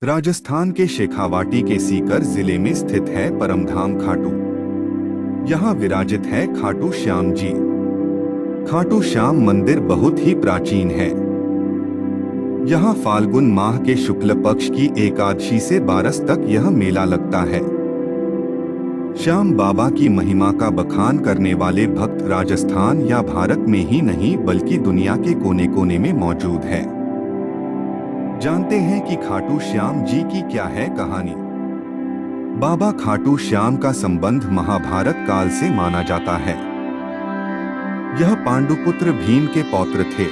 राजस्थान के शेखावाटी के सीकर जिले में स्थित है परमधाम खाटू। यहाँ विराजित है खाटू श्याम जी। खाटू श्याम मंदिर बहुत ही प्राचीन है। यहाँ फाल्गुन माह के शुक्ल पक्ष की एकादशी से 12 तक यह मेला लगता है। श्याम बाबा की महिमा का बखान करने वाले भक्त राजस्थान या भारत में ही नहीं बल्कि दुनिया के कोने कोने में मौजूद है। जानते हैं कि खाटू श्याम जी की क्या है कहानी। बाबा खाटू श्याम का संबंध महाभारत काल से माना जाता है। यह पांडुपुत्र भीम के पौत्र थे।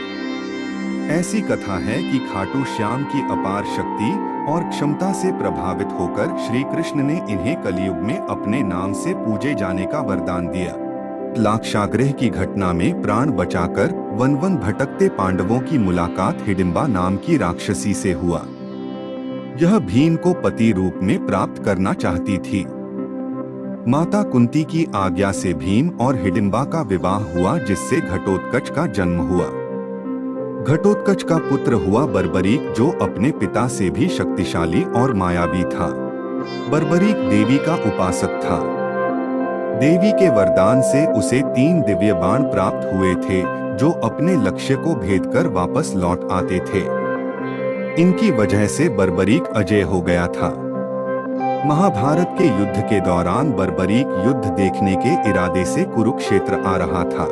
ऐसी कथा है कि खाटू श्याम की अपार शक्ति और क्षमता से प्रभावित होकर श्री कृष्ण ने इन्हें कलयुग में अपने नाम से पूजे जाने का वरदान दिया। लाक्षागृह की घटना में प्राण बचाकर वन वन भटकते पांडवों की मुलाकात हिडिंबा नाम की राक्षसी से हुआ। यह भीम को पति रूप में प्राप्त करना चाहती थी। माता कुंती की आज्ञा से भीम और हिडिंबा का विवाह हुआ, जिससे घटोत्कच का जन्म हुआ। घटोत्कच का पुत्र हुआ बर्बरीक, जो अपने पिता से भी शक्तिशाली और मायावी था। बर्बरीक देवी का उपासक था। देवी के वरदान से उसे 3 दिव्य बाण प्राप्त हुए थे, जो अपने लक्ष्य को भेदकर वापस लौट आते थे। इनकी वजह से बर्बरीक अजय हो गया था। महाभारत के युद्ध के दौरान बर्बरीक युद्ध देखने के इरादे से कुरुक्षेत्र आ रहा था।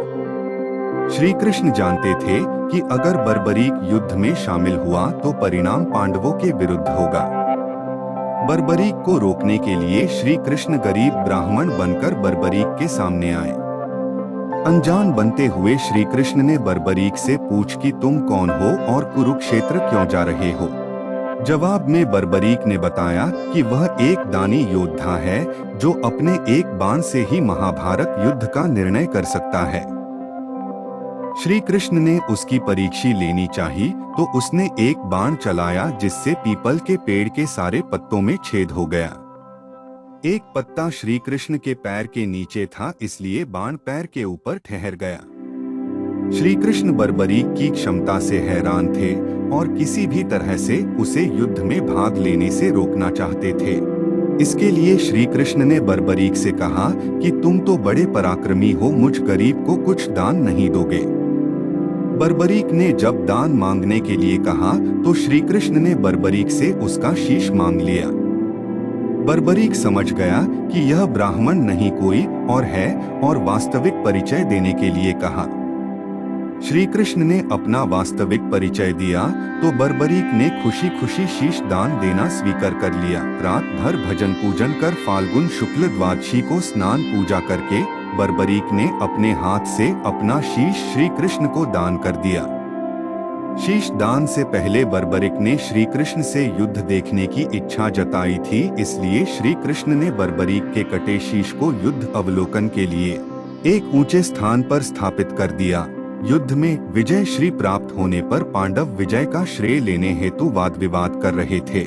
श्री कृष्ण जानते थे कि अगर बर्बरीक युद्ध में शामिल हुआ तो परिणाम पांडवों के विरुद्ध होगा। बर्बरीक को रोकने के लिए श्री कृष्ण गरीब ब्राह्मण बनकर बर्बरीक के सामने आए। अनजान बनते हुए श्री कृष्ण ने बर्बरीक से पूछ कि तुम कौन हो और कुरुक्षेत्र क्यों जा रहे हो। जवाब में बर्बरीक ने बताया कि वह एक दानी योद्धा है, जो अपने एक बाण से ही महाभारत युद्ध का निर्णय कर सकता है। श्री कृष्ण ने उसकी परीक्षा लेनी चाहिए, तो उसने एक बाण चलाया, जिससे पीपल के पेड़ के सारे पत्तों में छेद हो गया। एक पत्ता श्री कृष्ण के पैर के नीचे था, इसलिए बाण पैर के ऊपर ठहर गया। श्री कृष्ण बर्बरीक की क्षमता से हैरान थे और किसी भी तरह से उसे युद्ध में भाग लेने से रोकना चाहते थे। इसके लिए श्री कृष्ण ने बर्बरीक से कहा कि तुम तो बड़े पराक्रमी हो, मुझ गरीब को कुछ दान नहीं दोगे। बर्बरीक ने जब दान मांगने के लिए कहा तो श्री कृष्ण ने बर्बरीक से उसका शीश मांग लिया। बर्बरीक समझ गया कि यह ब्राह्मण नहीं कोई और है और वास्तविक परिचय देने के लिए कहा। श्री कृष्ण ने अपना वास्तविक परिचय दिया तो बर्बरीक ने खुशी खुशी शीश दान देना स्वीकार कर लिया। रात भर भजन पूजन कर फाल्गुन शुक्ल द्वादशी को स्नान पूजा करके बर्बरीक ने अपने हाथ से अपना शीश श्री कृष्ण को दान कर दिया। शीश दान से पहले बर्बरीक ने श्री कृष्ण से युद्ध देखने की इच्छा जताई थी, इसलिए श्री कृष्ण ने बर्बरीक के कटे शीश को युद्ध अवलोकन के लिए एक ऊंचे स्थान पर स्थापित कर दिया। युद्ध में विजय श्री प्राप्त होने पर पांडव विजय का श्रेय लेने हेतु वाद विवाद कर रहे थे।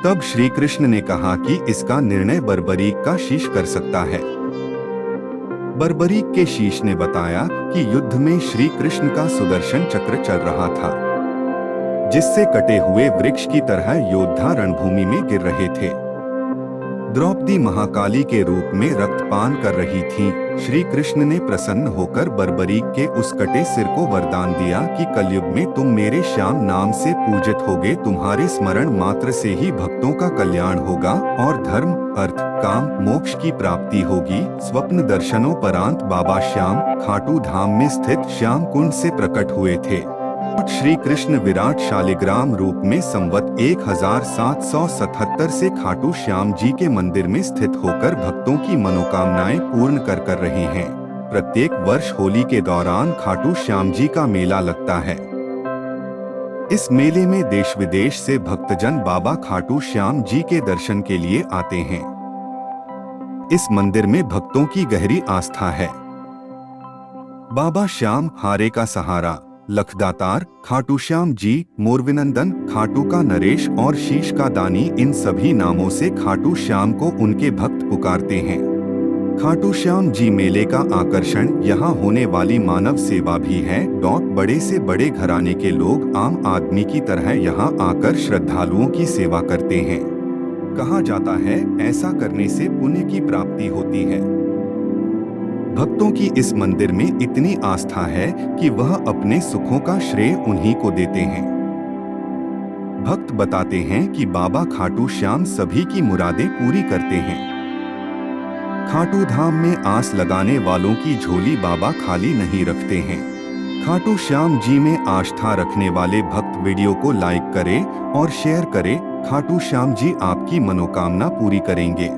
तब श्री कृष्ण ने कहा कि इसका निर्णय बर्बरीक का शीश कर सकता है। बर्बरीक के शीश ने बताया कि युद्ध में श्री कृष्ण का सुदर्शन चक्र चल रहा था, जिससे कटे हुए वृक्ष की तरह योद्धा रणभूमि में गिर रहे थे। द्रौपदी महाकाली के रूप में रक्तपान कर रही थी। श्री कृष्ण ने प्रसन्न होकर बर्बरीक के उस कटे सिर को वरदान दिया कि कलयुग में तुम मेरे श्याम नाम से पूजित होगे। तुम्हारे स्मरण मात्र से ही भक्तों का कल्याण होगा और धर्म, अर्थ, काम, मोक्ष की प्राप्ति होगी। स्वप्न दर्शनों परांत बाबा श्याम खाटू धाम में स्थित श्याम कुंड से प्रकट हुए थे। श्री कृष्ण विराट शालिग्राम रूप में संवत 1777 से खाटू श्याम जी के मंदिर में स्थित होकर भक्तों की मनोकामनाएं पूर्ण कर रहे हैं। प्रत्येक वर्ष होली के दौरान खाटू श्याम जी का मेला लगता है। इस मेले में देश विदेश से भक्तजन बाबा खाटू श्याम जी के दर्शन के लिए आते हैं। इस मंदिर में भक्तों की गहरी आस्था है। बाबा श्याम हारे का सहारा, लखदातार, खाटू श्याम जी, मोरविनंदन, खाटू का नरेश और शीश का दानी, इन सभी नामों से खाटू श्याम को उनके भक्त पुकारते हैं। खाटू श्याम जी मेले का आकर्षण यहाँ होने वाली मानव सेवा भी है। बड़े से बड़े घराने के लोग आम आदमी की तरह यहाँ आकर श्रद्धालुओं की सेवा करते हैं। कहा जाता है ऐसा करने से पुण्य की प्राप्ति होती है। भक्तों की इस मंदिर में इतनी आस्था है कि वह अपने सुखों का श्रेय उन्हीं को देते हैं। भक्त बताते हैं कि बाबा खाटू श्याम सभी की मुरादें पूरी करते हैं। खाटू धाम में आस लगाने वालों की झोली बाबा खाली नहीं रखते हैं। खाटू श्याम जी में आस्था रखने वाले भक्त वीडियो को लाइक करें और शेयर करें। खाटू श्याम जी आपकी मनोकामना पूरी करेंगे।